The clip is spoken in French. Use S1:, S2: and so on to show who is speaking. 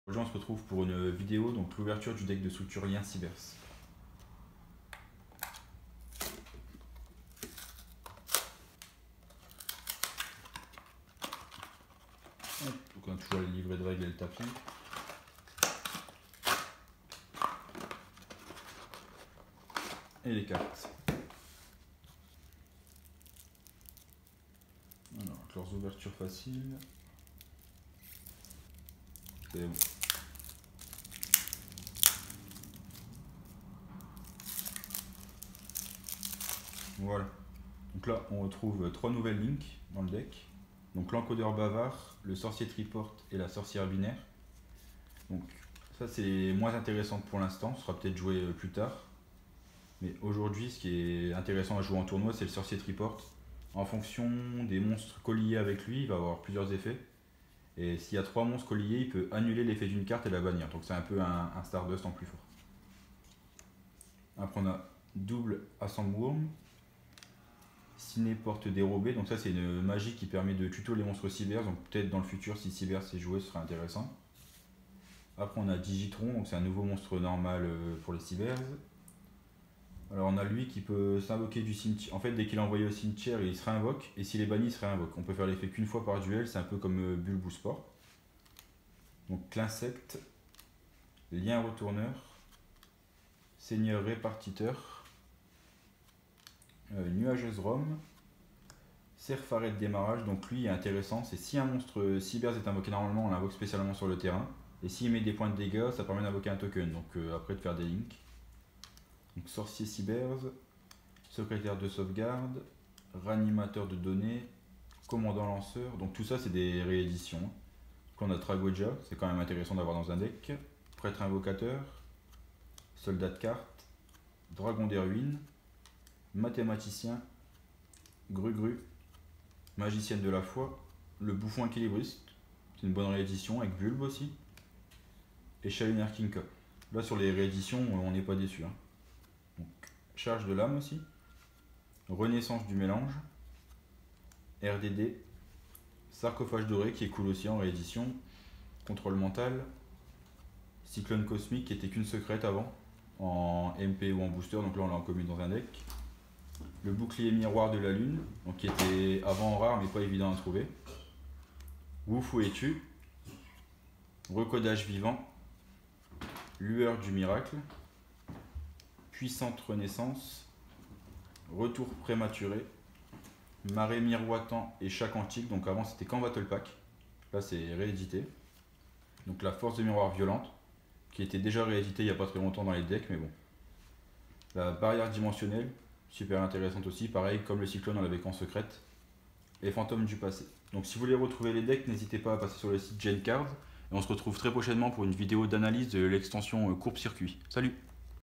S1: Aujourd'hui, on se retrouve pour une vidéo, donc l'ouverture du deck de structure Lien Cybers. Donc on a toujours les livrets de règles et le tapis. Et les cartes. Alors, avec leurs ouvertures faciles. C'est bon. Voilà. Donc là, on retrouve 3 nouvelles links dans le deck. Donc l'encodeur bavard, le sorcier triporte et la sorcière binaire. Donc ça c'est moins intéressant pour l'instant, ce sera peut-être joué plus tard. Mais aujourd'hui, ce qui est intéressant à jouer en tournoi, c'est le sorcier triporte. En fonction des monstres colliés avec lui, il va avoir plusieurs effets. Et s'il y a 3 monstres colliés, il peut annuler l'effet d'une carte et la bannir. Donc c'est un peu un Stardust en plus fort. Après on a double Assembworm, Ciné porte dérobée. Donc ça c'est une magie qui permet de tuto les monstres Cybers. Donc peut-être dans le futur, si Cybers est joué, ce sera intéressant. Après on a Digitron, donc c'est un nouveau monstre normal pour les Cybers. Alors on a lui qui peut s'invoquer du cimetière. En fait, dès qu'il est envoyé au cimetière, il se réinvoque. Et s'il est banni, il se réinvoque. On peut faire l'effet qu'une fois par duel. C'est un peu comme Bulbe ou Sport. Donc l'insecte, lien retourneur, seigneur répartiteur, nuageuse Rome, Serfaret de démarrage. Donc lui est intéressant. C'est si un monstre Cybers est invoqué normalement, on l'invoque spécialement sur le terrain. Et s'il met des points de dégâts, ça permet d'invoquer un token. Donc après de faire des links. Donc sorcier Cybers, secrétaire de sauvegarde, ranimateur de données, commandant lanceur. Donc tout ça c'est des rééditions. Donc on a Tragoja, c'est quand même intéressant d'avoir dans un deck. Prêtre invocateur, soldat de carte, dragon des ruines, mathématicien, Grugru, magicienne de la foi, le bouffon équilibriste, c'est une bonne réédition avec Bulbe aussi, et Chalinar Kinka. Là sur les rééditions on n'est pas déçu. Donc, charge de l'âme aussi, renaissance du mélange, RDD, sarcophage doré qui est cool aussi en réédition, contrôle mental, cyclone cosmique qui était qu'une secrète avant, en MP ou en booster, donc là on l'a en commun dans un deck. Le bouclier miroir de la lune, donc qui était avant rare mais pas évident à trouver. Woufou et tu, recodage vivant, lueur du miracle, puissante renaissance, retour prématuré, marée miroitant et chat quantique. Donc avant c'était qu'en battle pack, là c'est réédité. Donc la force de miroir violente qui était déjà réédité il n'y a pas très longtemps dans les decks, mais bon. La barrière dimensionnelle, super intéressante aussi, pareil comme le cyclone on l'avait qu'en secrète. Et fantôme du passé. Donc si vous voulez retrouver les decks, n'hésitez pas à passer sur le site Gen Cards. Et on se retrouve très prochainement pour une vidéo d'analyse de l'extension courbe circuit. Salut!